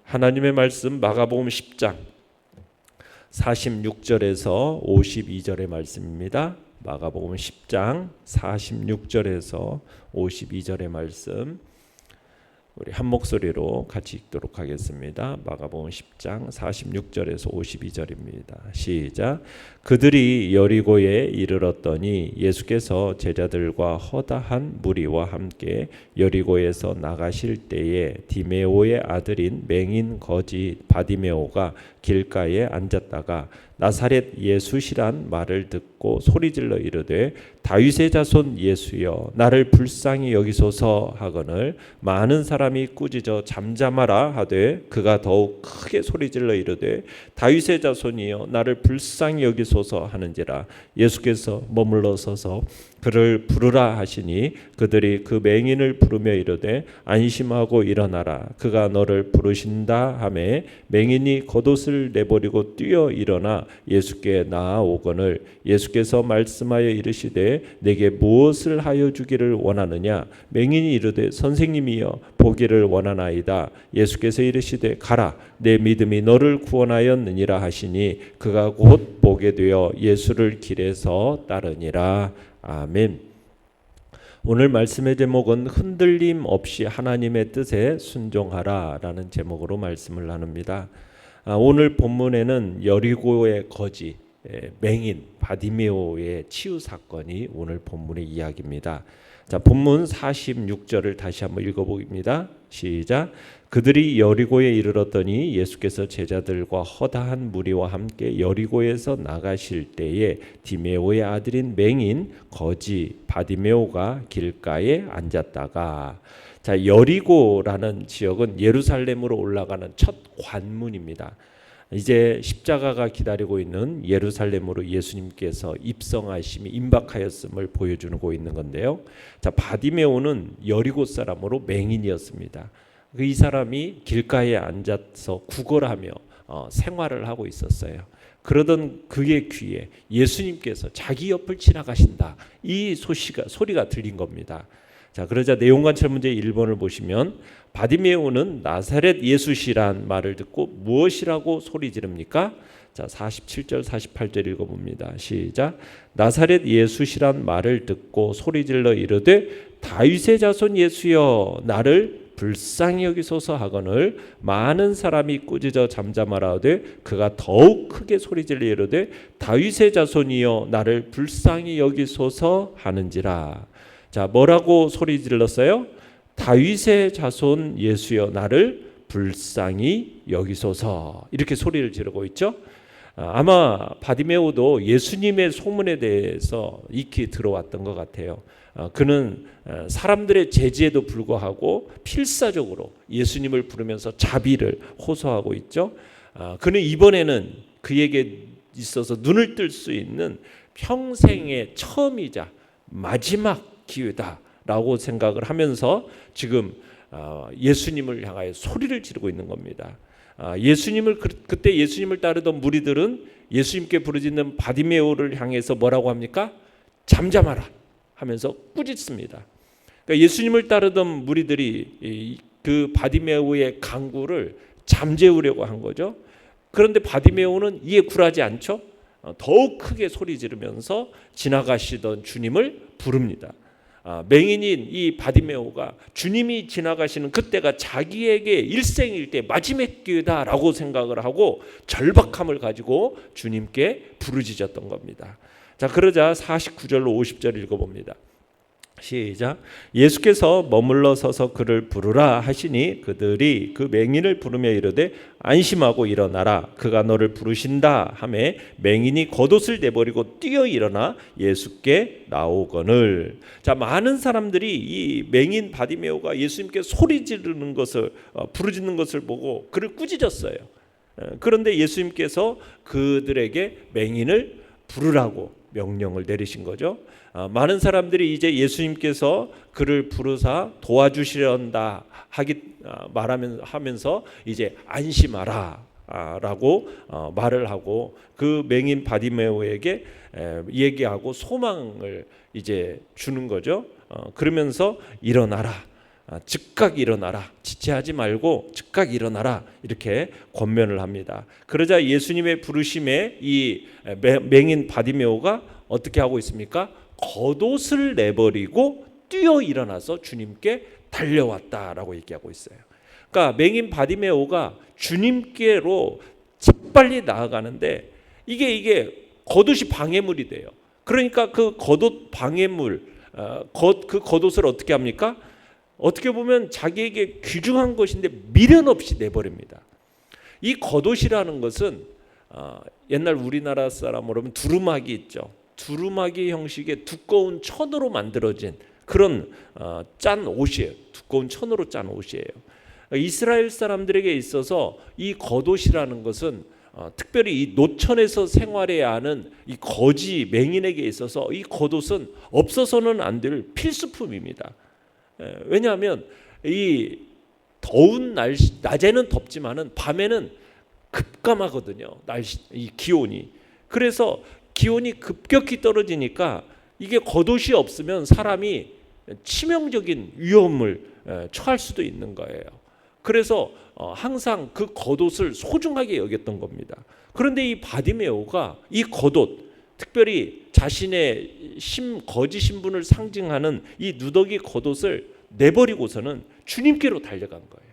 하나님의 말씀 마가복음 10장 46절에서 52절의 말씀입니다. 마가복음 10장 46절에서 52절의 말씀 우리 한 목소리로 같이 읽도록 하겠습니다. 마가복음 10장 46절에서 52절입니다. 시작. 그들이 여리고에 이르렀더니 예수께서 제자들과 허다한 무리와 함께 여리고에서 나가실 때에 디메오의 아들인 맹인 거지 바디메오가 길가에 앉았다가 나사렛 예수시란 말을 듣고 소리질러 이르되 다윗의 자손 예수여 나를 불쌍히 여기소서 하거늘 많은 사람이 꾸짖어 잠잠하라 하되 그가 더욱 크게 소리질러 이르되 다윗의 자손이여 나를 불쌍히 여기소서 하는지라. 예수께서 머물러 서서 그를 부르라 하시니 그들이 그 맹인을 부르며 이르되 안심하고 일어나라 그가 너를 부르신다 하매 맹인이 겉옷을 내버리고 뛰어 일어나 예수께 나아오거늘 예수께서 말씀하여 이르시되 내게 무엇을 하여 주기를 원하느냐. 맹인이 이르되 선생님이여 보기를 원하나이다. 예수께서 이르시되 가라 내 믿음이 너를 구원하였느니라 하시니 그가 곧 보게 되어 예수를 길에서 따르니라. 아멘. 오늘 말씀의 제목은 흔들림 없이 하나님의 뜻에 순종하라 라는 제목으로 말씀을 나눕니다. 오늘 본문에는 여리고의 거지 맹인 바디메오의 치유 사건이 오늘 본문의 이야기입니다. 자, 본문 46절을 다시 한번 읽어보겠습니다. 시작. 그들이 여리고에 이르렀더니 예수께서 제자들과 허다한 무리와 함께 여리고에서 나가실 때에 디메오의 아들인 맹인 거지 바디메오가 길가에 앉았다가. 자, 여리고라는 지역은 예루살렘으로 올라가는 첫 관문입니다. 이제 십자가가 기다리고 있는 예루살렘으로 예수님께서 입성하심이 임박하였음을 보여주고 있는 건데요. 자, 바디메오는 여리고 사람으로 맹인이었습니다. 이 사람이 길가에 앉아서 구걸하며 생활을 하고 있었어요. 그러던 그의 귀에 예수님께서 자기 옆을 지나가신다. 이 소리가 들린 겁니다. 자, 그러자 내용관찰 문제 1번을 보시면 바디메오는 나사렛 예수시란 말을 듣고 무엇이라고 소리 지릅니까? 자, 47절 48절 읽어봅니다. 시작. 나사렛 예수시란 말을 듣고 소리질러 이르되 다윗의 자손 예수여 나를 불쌍히 여기소서 하거늘 많은 사람이 꾸짖어 잠잠하라 하되 그가 더욱 크게 소리질러 이르되 다윗의 자손이여 나를 불쌍히 여기소서 하는지라. 자, 뭐라고 소리 질렀어요? 다윗의 자손 예수여 나를 불쌍히 여기소서. 이렇게 소리를 지르고 있죠. 아마 바디메오도 예수님의 소문에 대해서 익히 들어왔던 것 같아요. 그는 사람들의 제지에도 불구하고 필사적으로 예수님을 부르면서 자비를 호소하고 있죠. 그는 이번에는 그에게 있어서 눈을 뜰 수 있는 평생의 처음이자 마지막 기회다라고 생각을 하면서 지금 예수님을 향하여 소리를 지르고 있는 겁니다. 그때 예수님을 따르던 무리들은 예수님께 부르짖는 바디메오를 향해서 뭐라고 합니까? 잠잠하라 하면서 꾸짖습니다. 그러니까 예수님을 따르던 무리들이 그 바디메오의 강구를 잠재우려고 한 거죠. 그런데 바디메오는 이에 굴하지 않죠. 더욱 크게 소리 지르면서 지나가시던 주님을 부릅니다. 맹인인 이 바디메오가 주님이 지나가시는 그때가 자기에게 일생일대 마지막 기회다라고 생각을 하고 절박함을 가지고 주님께 부르짖었던 겁니다. 자, 그러자 49절로 50절 읽어봅니다. 시작. 예수께서 머물러 서서 그를 부르라 하시니 그들이 그 맹인을 부르며 이르되 안심하고 일어나라 그가 너를 부르신다 하매 맹인이 겉옷을 내버리고 뛰어 일어나 예수께 나오거늘. 자, 많은 사람들이 이 맹인 바디메오가 예수님께 소리 지르는 것을 부르짖는 것을 보고 그를 꾸짖었어요. 그런데 예수님께서 그들에게 맹인을 부르라고 명령을 내리신 거죠. 많은 사람들이 이제 예수님께서 그를 부르사 도와주시련다 하면서 이제 안심하라 라고 말을 하고 그 맹인 바디메오에게 얘기하고 소망을 이제 주는 거죠. 그러면서 일어나라 즉각 일어나라, 지체하지 말고 즉각 일어나라, 이렇게 권면을 합니다. 그러자 예수님의 부르심에 이 맹인 바디메오가 어떻게 하고 있습니까? 겉옷을 내버리고 뛰어 일어나서 주님께 달려왔다라고 얘기하고 있어요. 그러니까 맹인 바디메오가 주님께로 재빨리 나아가는데 이게 겉옷이 방해물이 돼요. 그러니까 그 겉옷 방해물, 그 겉옷을 어떻게 합니까? 어떻게 보면 자기에게 귀중한 것인데 미련 없이 내버립니다. 이 겉옷이라는 것은 옛날 우리나라 사람으로 하면 두루마기 있죠. 두루마기 형식의 두꺼운 천으로 만들어진 그런 짠 옷이에요. 두꺼운 천으로 짠 옷이에요. 이스라엘 사람들에게 있어서 이 겉옷이라는 것은 특별히 이 노천에서 생활해야 하는 이 거지 맹인에게 있어서 이 겉옷은 없어서는 안 될 필수품입니다. 왜냐하면 이 더운 날씨, 낮에는 덥지만은 밤에는 급감하거든요. 날씨, 이 기온이. 그래서 기온이 급격히 떨어지니까 이게 겉옷이 없으면 사람이 치명적인 위험을 처할 수도 있는 거예요. 그래서 항상 그 겉옷을 소중하게 여겼던 겁니다. 그런데 이 바디메오가 이 겉옷, 특별히 자신의 거지 신분을 상징하는 이 누더기 겉옷을 내버리고서는 주님께로 달려간 거예요.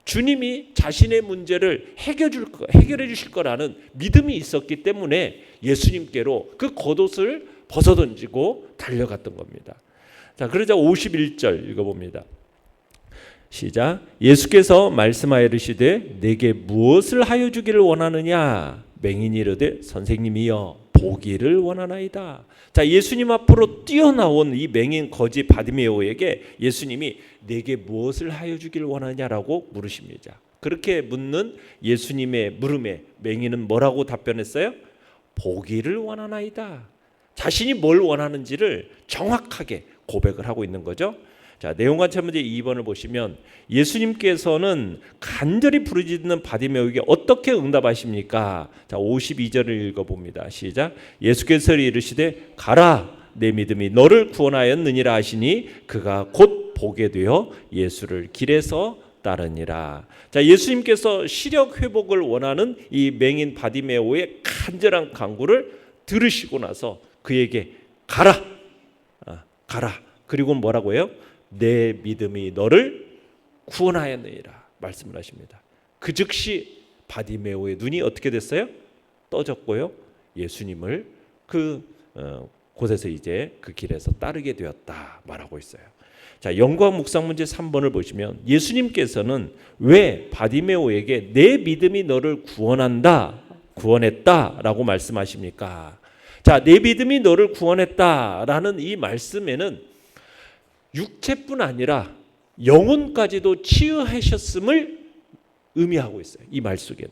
주님이 자신의 문제를 해결해 주실 거라는 믿음이 있었기 때문에 예수님께로 그 겉옷을 벗어던지고 달려갔던 겁니다. 자, 그러자 51절 읽어봅니다. 시작. 예수께서 말씀하여 이르시되 내게 무엇을 하여 주기를 원하느냐? 맹인이 이르되 선생님이여 보기를 원하나이다. 자, 예수님 앞으로 뛰어나온 이 맹인 거지 바디메오에게 예수님이 내게 무엇을 하여 주기를 원하냐라고 물으십니다. 그렇게 묻는 예수님의 물음에 맹인은 뭐라고 답변했어요? 보기를 원하나이다. 자신이 뭘 원하는지를 정확하게 고백을 하고 있는 거죠. 자, 내용관찰 문제 2번을 보시면 예수님께서는 간절히 부르짖는 바디메오에게 어떻게 응답하십니까? 자, 52절을 읽어봅니다. 시작. 예수께서 이르시되 가라, 내 믿음이 너를 구원하였느니라 하시니 그가 곧 보게 되어 예수를 길에서 따르니라. 자, 예수님께서 시력 회복을 원하는 이 맹인 바디메오의 간절한 간구를 들으시고 나서 그에게 가라, 가라. 그리고 뭐라고 해요? 내 믿음이 너를 구원하였느니라 말씀을 하십니다. 그 즉시 바디메오의 눈이 어떻게 됐어요? 떠졌고요. 예수님을 곳에서 이제 그 길에서 따르게 되었다 말하고 있어요. 자, 영광 묵상 문제 3번을 보시면 예수님께서는 왜 바디메오에게 내 믿음이 너를 구원했다라고 말씀하십니까? 자, 내 믿음이 너를 구원했다라는 이 말씀에는 육체뿐 아니라 영혼까지도 치유하셨음을 의미하고 있어요. 이 말 속에는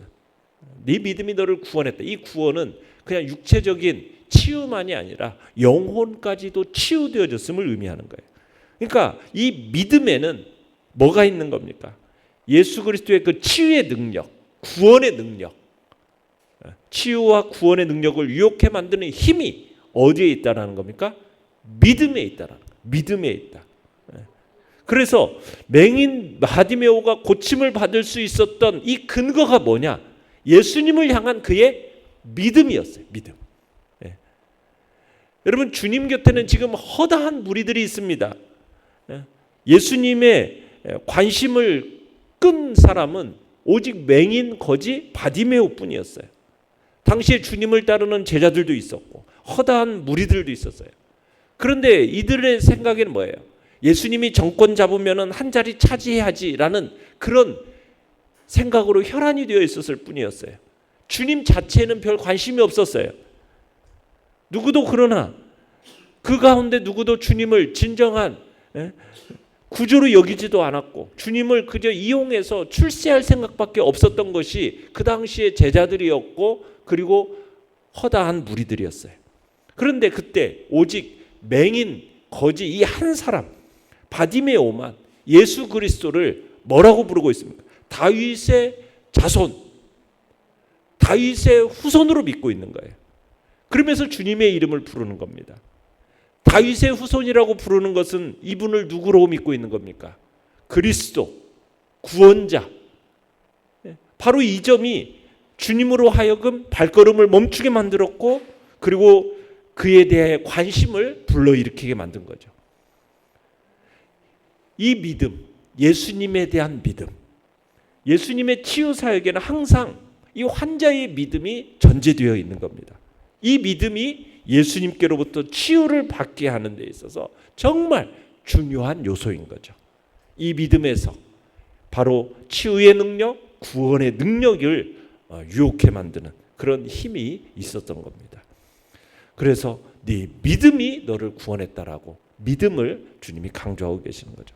네 믿음이 너를 구원했다. 이 구원은 그냥 육체적인 치유만이 아니라 영혼까지도 치유되어졌음을 의미하는 거예요. 그러니까 이 믿음에는 뭐가 있는 겁니까? 예수 그리스도의 그 치유의 능력, 구원의 능력, 치유와 구원의 능력을 유혹해 만드는 힘이 어디에 있다라는 겁니까? 믿음에 있다라는 거예요. 믿음에 있다. 그래서 맹인 바디메오가 고침을 받을 수 있었던 이 근거가 뭐냐? 예수님을 향한 그의 믿음이었어요. 믿음. 여러분, 주님 곁에는 지금 허다한 무리들이 있습니다. 예수님의 관심을 끈 사람은 오직 맹인 거지 바디메오 뿐이었어요. 당시에 주님을 따르는 제자들도 있었고 허다한 무리들도 있었어요. 그런데 이들의 생각에는 뭐예요? 예수님이 정권 잡으면 한 자리 차지해야지라는 그런 생각으로 혈안이 되어 있었을 뿐이었어요. 주님 자체에는 별 관심이 없었어요. 누구도 그러나 그 가운데 누구도 주님을 진정한 구조로 여기지도 않았고 주님을 그저 이용해서 출세할 생각밖에 없었던 것이 그 당시의 제자들이었고 그리고 허다한 무리들이었어요. 그런데 그때 오직 맹인 거지 이 한 사람 바디메오만 예수 그리스도를 뭐라고 부르고 있습니까? 다윗의 자손, 다윗의 후손으로 믿고 있는 거예요. 그러면서 주님의 이름을 부르는 겁니다. 다윗의 후손이라고 부르는 것은 이분을 누구로 믿고 있는 겁니까? 그리스도, 구원자. 바로 이 점이 주님으로 하여금 발걸음을 멈추게 만들었고, 그리고 그에 대해 관심을 불러일으키게 만든 거죠. 이 믿음, 예수님에 대한 믿음, 예수님의 치유 사역에는 항상 이 환자의 믿음이 전제되어 있는 겁니다. 이 믿음이 예수님께로부터 치유를 받게 하는 데 있어서 정말 중요한 요소인 거죠. 이 믿음에서 바로 치유의 능력, 구원의 능력을 유혹해 만드는 그런 힘이 있었던 겁니다. 그래서 네 믿음이 너를 구원했다라고 믿음을 주님이 강조하고 계시는 거죠.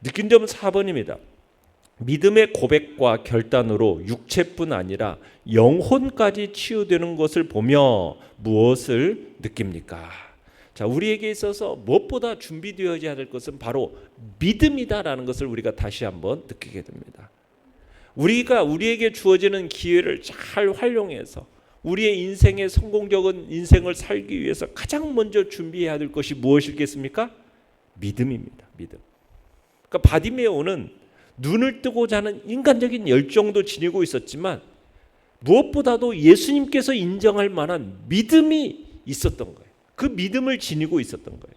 느낀 점은 4번입니다. 믿음의 고백과 결단으로 육체뿐 아니라 영혼까지 치유되는 것을 보며 무엇을 느낍니까? 자, 우리에게 있어서 무엇보다 준비되어야 될 것은 바로 믿음이다라는 것을 우리가 다시 한번 느끼게 됩니다. 우리가 우리에게 주어지는 기회를 잘 활용해서 우리의 인생의 성공적인 인생을 살기 위해서 가장 먼저 준비해야 될 것이 무엇이겠습니까? 믿음입니다. 믿음. 그러니까 바디메오는 눈을 뜨고자 하는 인간적인 열정도 지니고 있었지만 무엇보다도 예수님께서 인정할 만한 믿음이 있었던 거예요. 그 믿음을 지니고 있었던 거예요.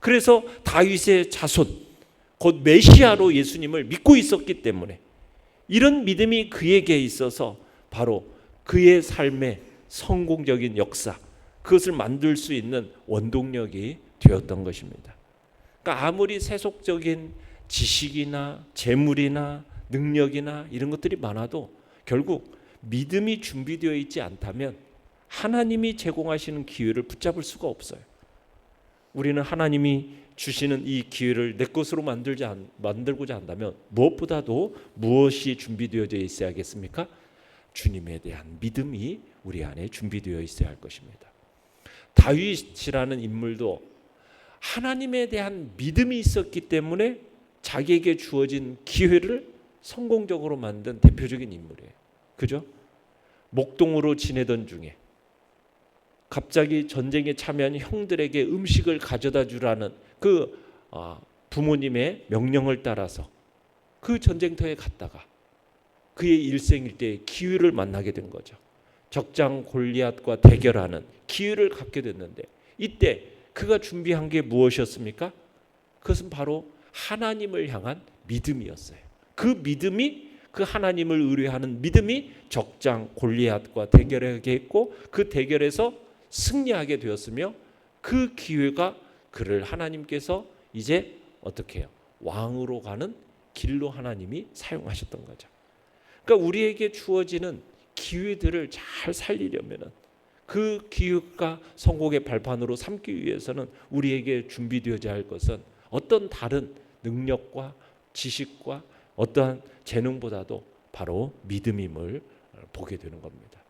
그래서 다윗의 자손, 곧 메시아로 예수님을 믿고 있었기 때문에 이런 믿음이 그에게 있어서 바로 그의 삶의 성공적인 역사, 그것을 만들 수 있는 원동력이 되었던 것입니다. 그러니까 아무리 세속적인 지식이나 재물이나 능력이나 이런 것들이 많아도 결국 믿음이 준비되어 있지 않다면 하나님이 제공하시는 기회를 붙잡을 수가 없어요. 우리는 하나님이 주시는 이 기회를 내 것으로 만들고자 한다면 무엇보다도 무엇이 준비되어져 있어야겠습니까? 주님에 대한 믿음이 우리 안에 준비되어 있어야 할 것입니다. 다윗이라는 인물도 하나님에 대한 믿음이 있었기 때문에 자기에게 주어진 기회를 성공적으로 만든 대표적인 인물이에요. 그죠? 목동으로 지내던 중에 갑자기 전쟁에 참여한 형들에게 음식을 가져다 주라는 그 부모님의 명령을 따라서 그 전쟁터에 갔다가 그의 일생일대의 기회를 만나게 된 거죠. 적장 골리앗과 대결하는 기회를 갖게 됐는데 이때 그가 준비한 게 무엇이었습니까? 그것은 바로 하나님을 향한 믿음이었어요. 그 믿음이, 그 하나님을 의뢰하는 믿음이 적장 골리앗과 대결하게 했고 그 대결에서 승리하게 되었으며 그 기회가 그를 하나님께서 이제 어떻게 해요? 왕으로 가는 길로 하나님이 사용하셨던 거죠. 그러니까 우리에게 주어지는 기회들을 잘 살리려면 그 기회가 성공의 발판으로 삼기 위해서는 우리에게 준비되어야 할 것은 어떤 다른 능력과 지식과 어떠한 재능보다도 바로 믿음임을 보게 되는 겁니다.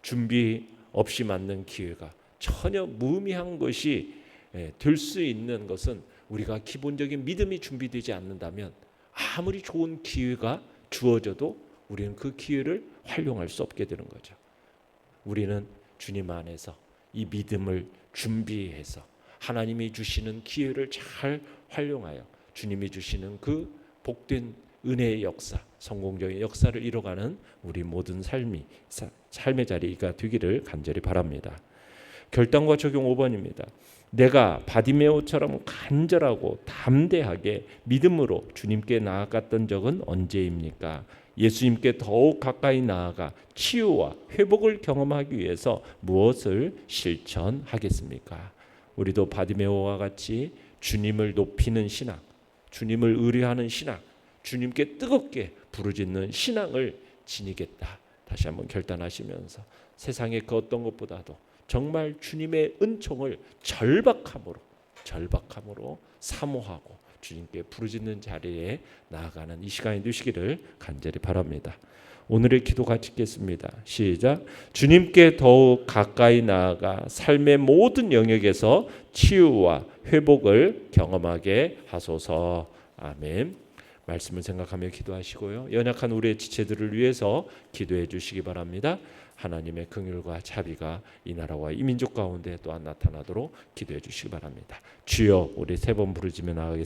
준비 없이 맞는 기회가 전혀 무의미한 것이 될 수 있는 것은 우리가 기본적인 믿음이 준비되지 않는다면 아무리 좋은 기회가 주어져도 우리는 그 기회를 활용할 수 없게 되는 거죠. 우리는 주님 안에서 이 믿음을 준비해서 하나님이 주시는 기회를 잘 활용하여 주님이 주시는 그 복된 은혜의 역사, 성공적인 역사를 이뤄가는 우리 모든 삶의 자리가 되기를 간절히 바랍니다. 결단과 적용 5번입니다. 내가 바디메오처럼 간절하고 담대하게 믿음으로 주님께 나아갔던 적은 언제입니까? 예수님께 더욱 가까이 나아가 치유와 회복을 경험하기 위해서 무엇을 실천하겠습니까? 우리도 바디메오와 같이 주님을 높이는 신앙, 주님을 의뢰하는 신앙, 주님께 뜨겁게 부르짖는 신앙을 지니겠다. 다시 한번 결단하시면서 세상의 그 어떤 것보다도 정말 주님의 은총을 절박함으로 사모하고 주님께 부르짖는 자리에 나아가는 이 시간이 되시기를 간절히 바랍니다. 오늘의 기도 같이 읽겠습니다. 시작. 주님께 더욱 가까이 나아가 삶의 모든 영역에서 치유와 회복을 경험하게 하소서. 아멘. 말씀을 생각하며 기도하시고요. 연약한 우리의 지체들을 위해서 기도해 주시기 바랍니다. 하나님의 긍휼과 자비가 이 나라와 이 민족 가운데 또한 나타나도록 기도해 주시기 바랍니다. 주여, 우리 세 번 부르짖며 나아가겠습니다.